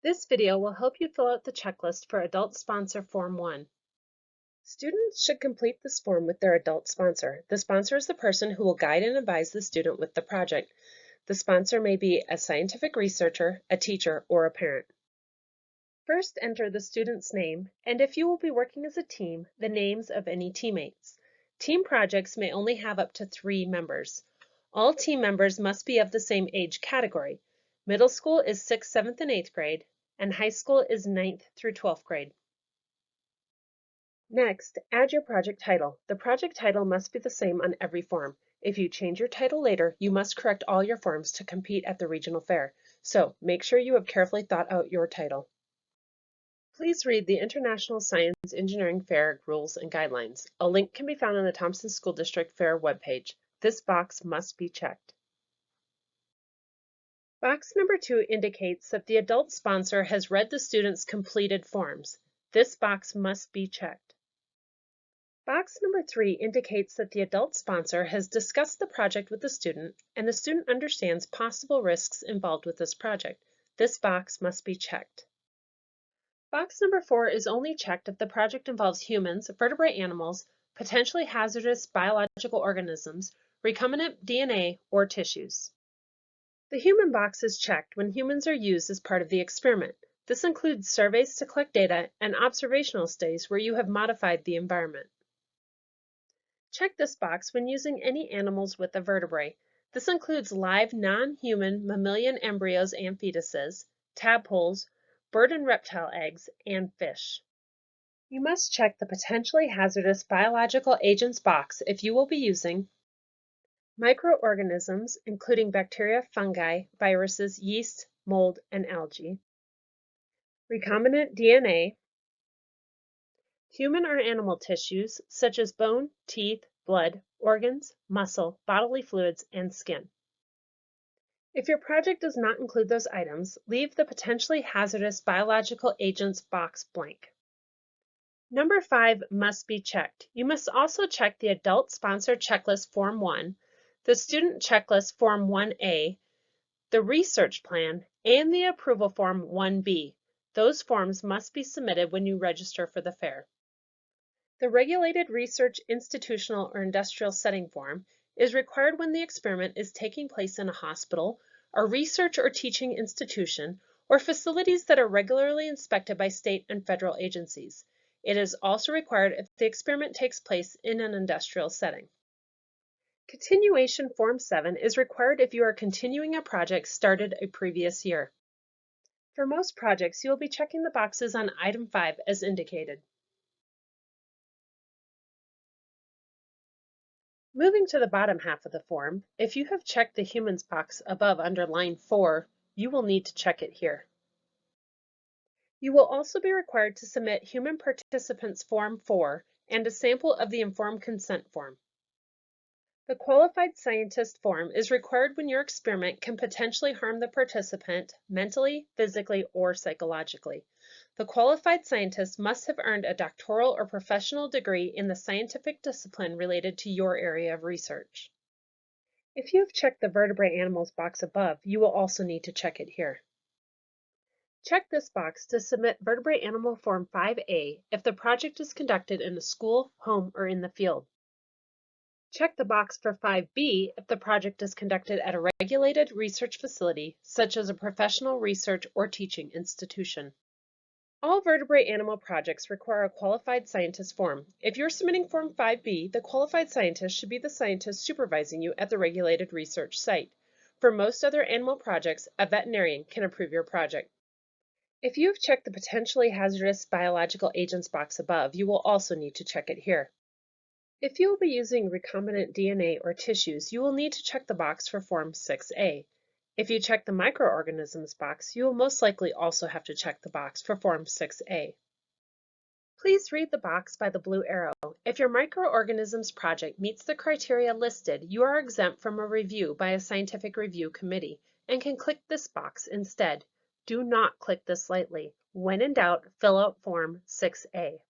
This video will help you fill out the checklist for Adult Sponsor Form 1. Students should complete this form with their adult sponsor. The sponsor is the person who will guide and advise the student with the project. The sponsor may be a scientific researcher, a teacher, or a parent. First, enter the student's name, and if you will be working as a team, the names of any teammates. Team projects may only have up to 3 members. All team members must be of the same age category. Middle school is 6th, 7th, and 8th grade, and high school is 9th through 12th grade. Next, add your project title. The project title must be the same on every form. If you change your title later, you must correct all your forms to compete at the regional fair. So make sure you have carefully thought out your title. Please read the International Science Engineering Fair Rules and Guidelines. A link can be found on the Thompson School District Fair webpage. This box must be checked. Box number 2 indicates that the adult sponsor has read the student's completed forms. This box must be checked. Box number 3 indicates that the adult sponsor has discussed the project with the student and the student understands possible risks involved with this project. This box must be checked. Box number 4 is only checked if the project involves humans, vertebrate animals, potentially hazardous biological organisms, recombinant DNA, or tissues. The human box is checked when humans are used as part of the experiment. This includes surveys to collect data and observational studies where you have modified the environment. Check this box when using any animals with a vertebrae. This includes live non-human mammalian embryos and fetuses, tadpoles, bird and reptile eggs, and fish. You must check the potentially hazardous biological agents box if you will be using microorganisms, including bacteria, fungi, viruses, yeast, mold, and algae, recombinant DNA, human or animal tissues such as bone, teeth, blood, organs, muscle, bodily fluids, and skin. If your project does not include those items, leave the potentially hazardous biological agents box blank. Number 5 must be checked. You must also check the Adult Sponsor Checklist Form 1, the Student Checklist Form 1A, the Research Plan, and the Approval Form 1B. Those forms must be submitted when you register for the fair. The Regulated Research Institutional or Industrial Setting form is required when the experiment is taking place in a hospital, a research or teaching institution, or facilities that are regularly inspected by state and federal agencies. It is also required if the experiment takes place in an industrial setting. Continuation Form 7 is required if you are continuing a project started a previous year. For most projects, you will be checking the boxes on item 5 as indicated. Moving to the bottom half of the form, if you have checked the humans box above under line 4, you will need to check it here. You will also be required to submit Human Participants Form 4 and a sample of the Informed Consent Form. The Qualified Scientist form is required when your experiment can potentially harm the participant mentally, physically, or psychologically. The qualified scientist must have earned a doctoral or professional degree in the scientific discipline related to your area of research. If you have checked the vertebrate animals box above, you will also need to check it here. Check this box to submit Vertebrate Animal Form 5A if the project is conducted in a school, home, or in the field. Check the box for 5B if the project is conducted at a regulated research facility, such as a professional research or teaching institution. All vertebrate animal projects require a qualified scientist form. If you're submitting Form 5B, the qualified scientist should be the scientist supervising you at the regulated research site. For most other animal projects, a veterinarian can approve your project. If you have checked the potentially hazardous biological agents box above, you will also need to check it here. If you will be using recombinant DNA or tissues, you will need to check the box for Form 6A. If you check the microorganisms box, you will most likely also have to check the box for Form 6A. Please read the box by the blue arrow. If your microorganisms project meets the criteria listed, you are exempt from a review by a scientific review committee and can click this box instead. Do not click this lightly. When in doubt, fill out Form 6A.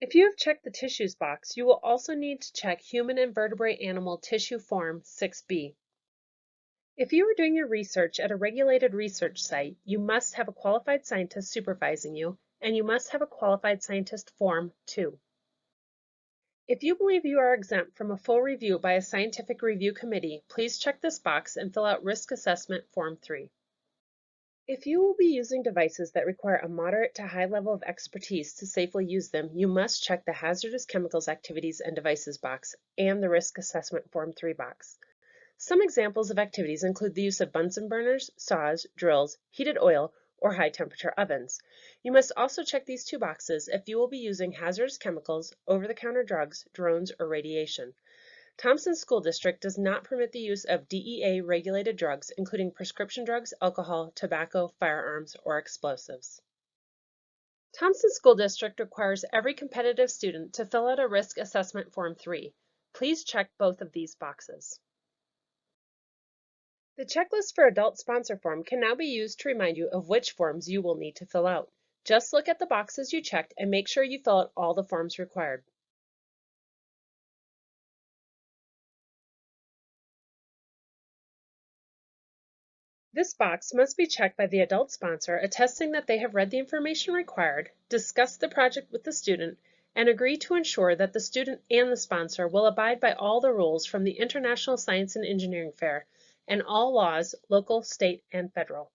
If you have checked the tissues box, you will also need to check human and vertebrate animal tissue form 6B. If you are doing your research at a regulated research site, you must have a qualified scientist supervising you, and you must have a qualified scientist form too. If you believe you are exempt from a full review by a scientific review committee, please check this box and fill out Risk Assessment Form 3. If you will be using devices that require a moderate to high level of expertise to safely use them, you must check the Hazardous Chemicals Activities and Devices box and the Risk Assessment Form 3 box. Some examples of activities include the use of Bunsen burners, saws, drills, heated oil, or high-temperature ovens. You must also check these two boxes if you will be using hazardous chemicals, over-the-counter drugs, drones, or radiation. Thompson School District does not permit the use of DEA-regulated drugs, including prescription drugs, alcohol, tobacco, firearms, or explosives. Thompson School District requires every competitive student to fill out a Risk Assessment Form 3. Please check both of these boxes. The checklist for adult sponsor form can now be used to remind you of which forms you will need to fill out. Just look at the boxes you checked and make sure you fill out all the forms required. This box must be checked by the adult sponsor, attesting that they have read the information required, discussed the project with the student, and agree to ensure that the student and the sponsor will abide by all the rules from the International Science and Engineering Fair and all laws, local, state, and federal.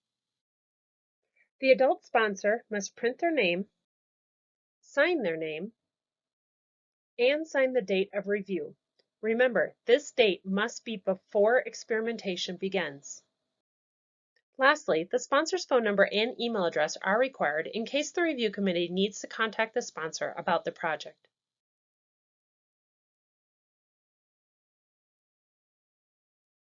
The adult sponsor must print their name, sign their name, and sign the date of review. Remember, this date must be before experimentation begins. Lastly, the sponsor's phone number and email address are required in case the review committee needs to contact the sponsor about the project.